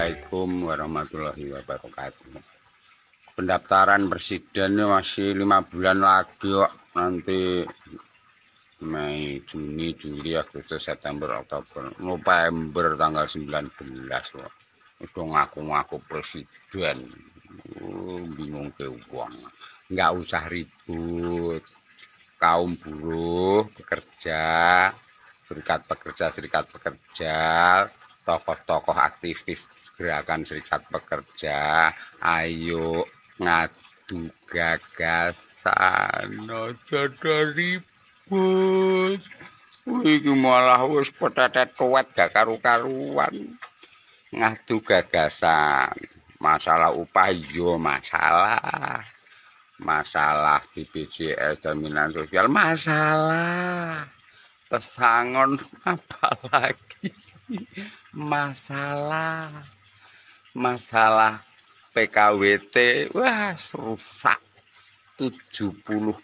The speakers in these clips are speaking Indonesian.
Assalamualaikum warahmatullahi wabarakatuh. Pendaftaran presidennya masih 5 bulan lagi kok. Nanti Mei, Juni, Juli, Agustus, September, Oktober, November tanggal 19 kok. Udah ngaku-ngaku presiden. Bingung ke uang. Nggak usah ribut. Kaum buruh, pekerja, serikat pekerja, tokoh-tokoh aktivis gerakan serikat pekerja, ayo ngadu gagasan, aja ribut. Iki malah wis petetet tuwet gak karu-karuan. Ngadu gagasan. Masalah upah yo masalah BPJS jaminan sosial masalah. Pesangon apalagi masalah PKWT wah rusak 70%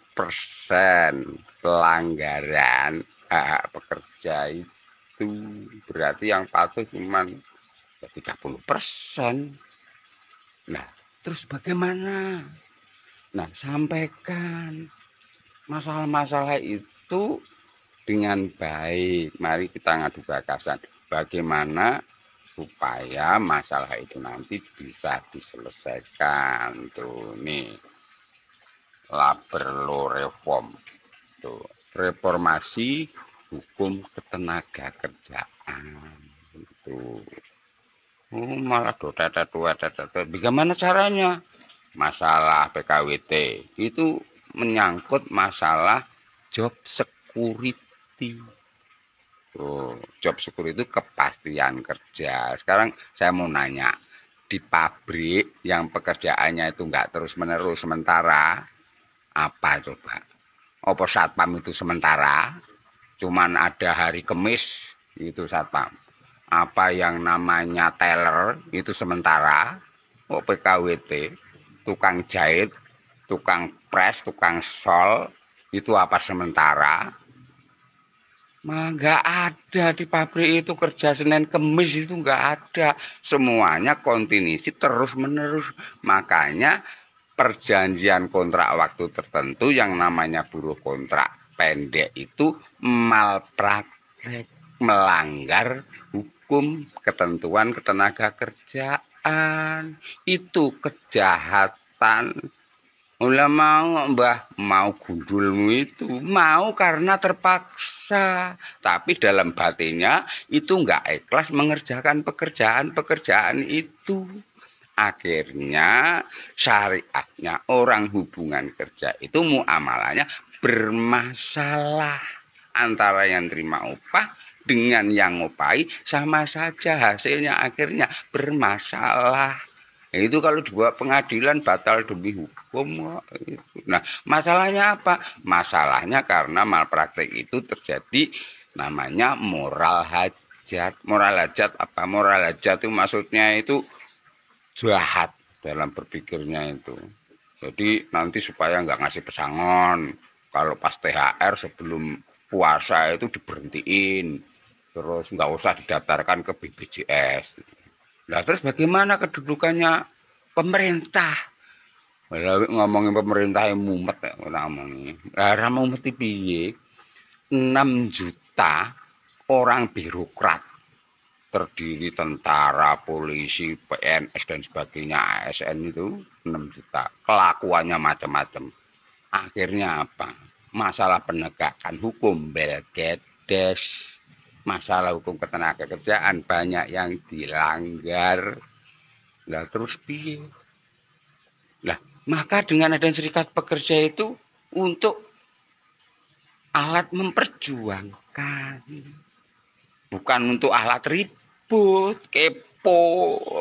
pelanggaran hak pekerja itu berarti yang patuh cuma 30%. Nah terus bagaimana? Nah sampaikan masalah-masalah itu dengan baik. Mari kita ngadu gagasan bagaimana supaya masalah itu nanti bisa diselesaikan. Tuh nih lah perlu reform tuh, reformasi hukum ketenaga kerjaan itu. Malah bagaimana caranya? Masalah PKWT itu menyangkut masalah job security. Job security itu kepastian kerja. Sekarang saya mau nanya, di pabrik yang pekerjaannya itu enggak terus-menerus sementara, apa coba? Apa satpam itu sementara? Cuman ada hari Kamis itu satpam. Apa yang namanya teller itu sementara? Oh PKWT, tukang jahit, tukang pres, tukang sol itu apa sementara? Nggak ada di pabrik itu kerja Senin Kemis itu nggak ada. Semuanya kontinuasi terus menerus. Makanya perjanjian kontrak waktu tertentu yang namanya buruh kontrak pendek itu malpraktek, melanggar hukum ketentuan ketenaga kerjaan. Itu kejahatan. Ulah mau Mbah, mau gundulmu itu mau karena terpaksa, tapi dalam batinnya itu enggak ikhlas mengerjakan pekerjaan itu. Akhirnya syariatnya orang hubungan kerja itu muamalahnya bermasalah antara yang terima upah dengan yang ngupahi sama saja, hasilnya akhirnya bermasalah. Itu kalau dibawa pengadilan batal demi hukum. Nah, masalahnya apa? Masalahnya karena malpraktek itu terjadi namanya moral hajat. Moral hajat apa? Moral hajat itu maksudnya itu jahat dalam berpikirnya itu. Jadi nanti supaya nggak ngasih pesangon. Kalau pas THR sebelum puasa itu diberhentiin. Terus nggak usah didaftarkan ke BPJS. Nah terus bagaimana kedudukannya pemerintah? Ngomongin pemerintah yang mumet ya ngomongin. Lah mumet piye? 6 juta orang birokrat terdiri tentara, polisi, PNS dan sebagainya, ASN itu 6 juta. Kelakuannya macam-macam. Akhirnya apa? Masalah penegakan hukum belgedes. Masalah hukum ketenaga kerjaan banyak yang dilanggar. Lah terus piye? Lah maka dengan adanya serikat pekerja itu untuk alat memperjuangkan, bukan untuk alat ribut, kepo,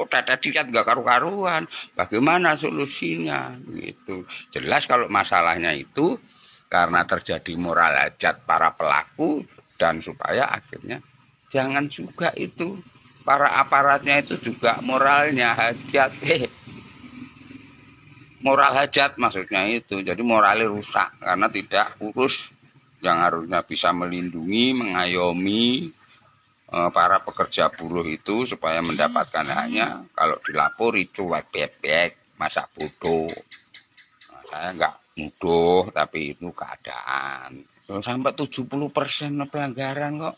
dada diat nggak karu-karuan. Bagaimana solusinya? Gitu. Jelas kalau masalahnya itu karena terjadi moral hajat para pelaku. Dan supaya akhirnya jangan juga itu para aparatnya itu juga moralnya hajat. Moral hajat maksudnya itu. Jadi moralnya rusak karena tidak urus yang harusnya bisa melindungi, mengayomi para pekerja buruh itu supaya mendapatkan haknya, kalau dilapori cuek bebek, masa bodoh. Nah, saya nggak nuduh, tapi itu keadaan. Sampai 70% pelanggaran kok.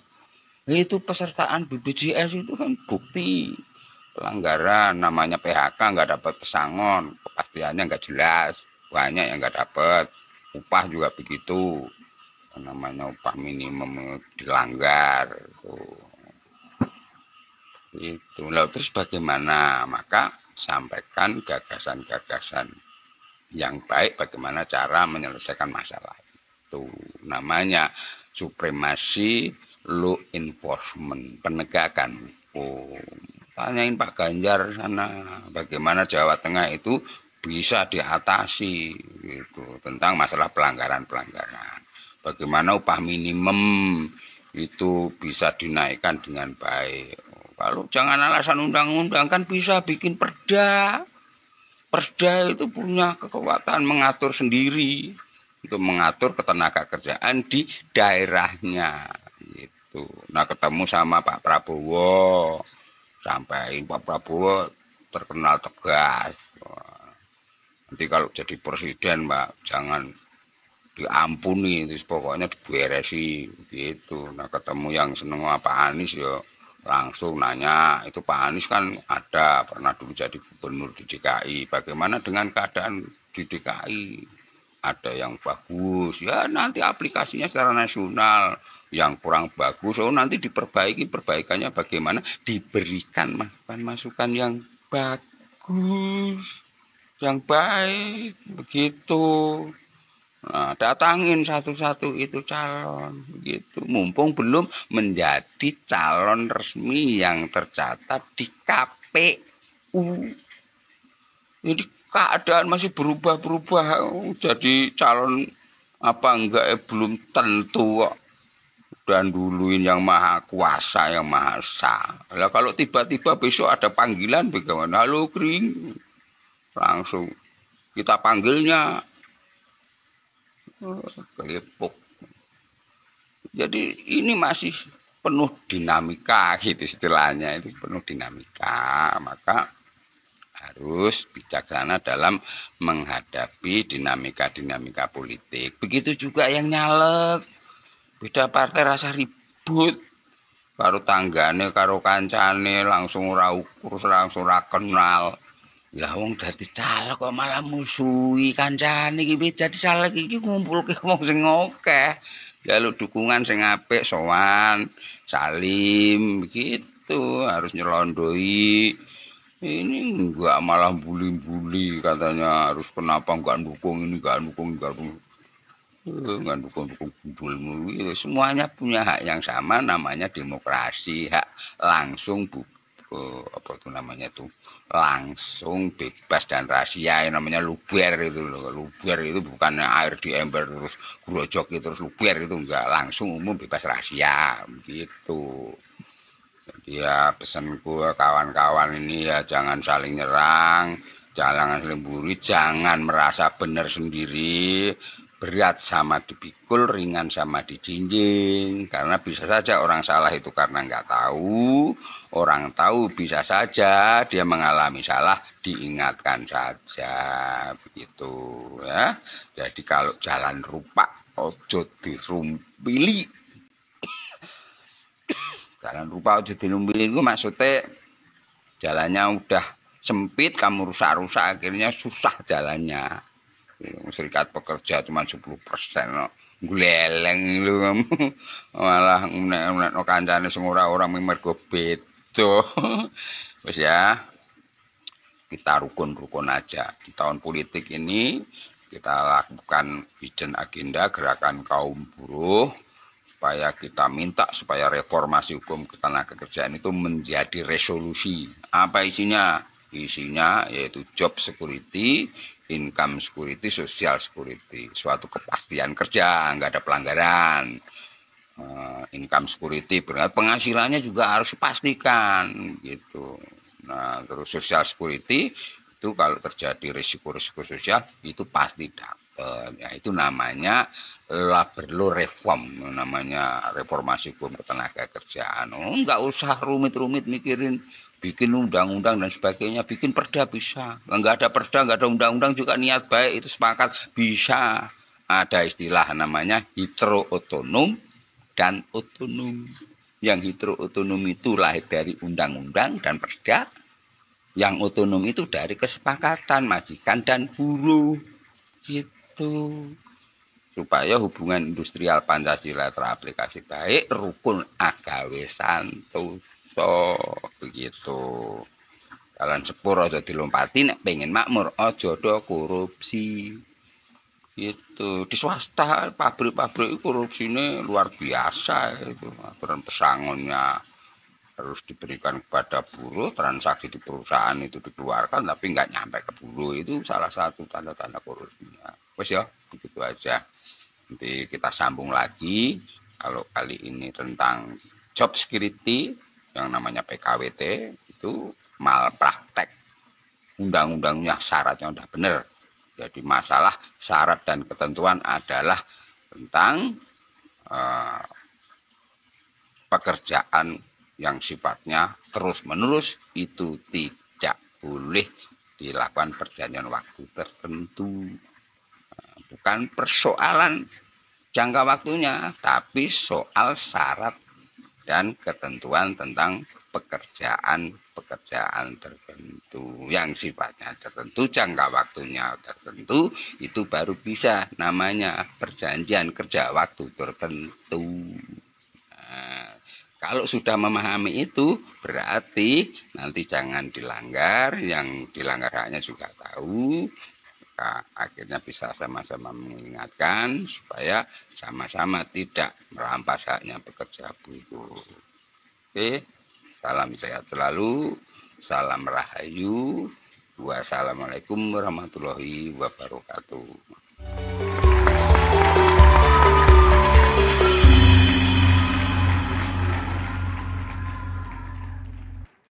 Itu pesertaan BPJS itu kan bukti pelanggaran, namanya PHK, nggak dapat pesangon, kepastiannya nggak jelas, banyak yang nggak dapat. Upah juga begitu, namanya upah minimum dilanggar. Itulah, terus bagaimana? Maka sampaikan gagasan-gagasan yang baik bagaimana cara menyelesaikan masalah itu. Namanya supremasi law enforcement, penegakan hukum. Tanyain Pak Ganjar sana, bagaimana Jawa Tengah itu bisa diatasi gitu, tentang masalah pelanggaran-pelanggaran. Bagaimana upah minimum itu bisa dinaikkan dengan baik. Kalau jangan alasan undang-undang, kan bisa bikin perda. Perda itu punya kekuatan mengatur sendiri untuk mengatur ketenaga kerjaan di daerahnya gitu. Nah, ketemu sama Pak Prabowo, sampaikan Pak Prabowo terkenal tegas. Nanti kalau jadi presiden, Mbak, jangan diampuni, itu pokoknya diberesi gitu. Nah, ketemu yang seneng sama Pak Anies ya langsung nanya, itu Pak Anies kan ada pernah dulu jadi gubernur di DKI, bagaimana dengan keadaan di DKI? Ada yang bagus, ya nanti aplikasinya secara nasional, yang kurang bagus, oh nanti diperbaiki, perbaikannya bagaimana, diberikan masukan-masukan yang bagus, yang baik, begitu. Nah, datangin satu-satu itu calon gitu. Mumpung belum menjadi calon resmi yang tercatat di KPU. Jadi keadaan masih berubah-berubah. Jadi calon apa enggak belum tentu kok. Dan duluin yang maha kuasa, yang maha esa. Lah kalau tiba-tiba besok ada panggilan bagaimana? Halo kering. Langsung kita panggilnya kelepuk. Jadi ini masih penuh dinamika gitu istilahnya, itu penuh dinamika. Maka harus bijaksana dalam menghadapi dinamika-dinamika politik. Begitu juga yang nyalek. Beda partai rasa ribut. Karo tanggane, karo kancane langsung ora ukur, langsung ora kenal. Lah wong dadi caleg kok malah musuhi kancane iki, dadi caleg iki ngumpulke wong sing akeh. Jaluk dukungan sing apik, sowan, salim begitu, harus nyelondoi. Ini enggak malah bully-bully katanya harus kenapa enggak dukung ini, enggak dukung, enggak dukung. Enggak dukung-dukung budul. Semuanya punya hak yang sama, namanya demokrasi, hak langsung apa itu namanya tuh, langsung bebas dan rahasia, yang namanya luber itu loh. Luber itu bukan air di ember terus grojok itu terus luber, itu enggak, langsung umum bebas rahasia gitu. Jadi ya pesanku kawan-kawan ini ya jangan saling nyerang, jangan saling bully, jangan merasa benar sendiri. Berat sama dipikul, ringan sama dijinjing. Karena bisa saja orang salah itu karena nggak tahu, orang tahu bisa saja dia mengalami salah, diingatkan saja, begitu ya. Jadi kalau jalan rupak, ojo dirumpili. Jalan rupak ojo dirumpili itu maksudnya jalannya udah sempit, kamu rusak-rusak, akhirnya susah jalannya. Serikat pekerja cuma 10%, no. Gleleng lu kamu. Malah nek no kancane sing ora mergo beda. Wis ya. Kita rukun-rukun aja. Di tahun politik ini kita lakukan hidden agenda gerakan kaum buruh supaya kita minta supaya reformasi hukum ketenagakerjaan itu menjadi resolusi. Apa isinya? Isinya yaitu job security, income security, social security, suatu kepastian kerja, nggak ada pelanggaran. Income security berarti penghasilannya juga harus dipastikan gitu. Nah, terus social security itu kalau terjadi risiko-risiko sosial itu pasti dapat. Ya, itu namanya lah perlu reform, namanya reformasi hukum ketenaga kerjaan. Oh, nggak usah rumit-rumit mikirin bikin undang-undang dan sebagainya, bikin perda bisa. Nggak ada perda, nggak ada undang-undang juga niat baik itu sepakat bisa. Ada istilah namanya hidro otonom dan otonom. Yang hidro otonom itu lahir dari undang-undang dan perda. Yang otonom itu dari kesepakatan majikan dan buruh. Gitu. Supaya hubungan industrial Pancasila teraplikasi baik, rukun agawe santoso, begitu. Kalian sepur aja dilompati, nek pengen makmur aja do korupsi. Gitu. Di swasta pabrik-pabrik korupsinya luar biasa itu. Aturan pesangonnya harus diberikan kepada buruh, transaksi di perusahaan itu dikeluarkan tapi nggak nyampe ke buruh, itu salah satu tanda-tanda korupsinya. Wes ya, begitu aja. Nanti kita sambung lagi. Kalau kali ini tentang job security yang namanya PKWT itu malpraktek. Undang-undangnya syaratnya udah benar. Jadi masalah syarat dan ketentuan adalah tentang pekerjaan yang sifatnya terus-menerus itu tidak boleh dilakukan perjanjian waktu tertentu. Bukan persoalan jangka waktunya, tapi soal syarat dan ketentuan tentang pekerjaan tertentu yang sifatnya tertentu, jangka waktunya tertentu, itu baru bisa namanya perjanjian kerja waktu tertentu. Nah, kalau sudah memahami itu, berarti nanti jangan dilanggar, yang dilanggar haknya juga tahu. Akhirnya bisa sama-sama mengingatkan supaya sama-sama tidak merampas haknya pekerja buruh. Oke, salam sehat selalu, salam rahayu, wassalamualaikum warahmatullahi wabarakatuh.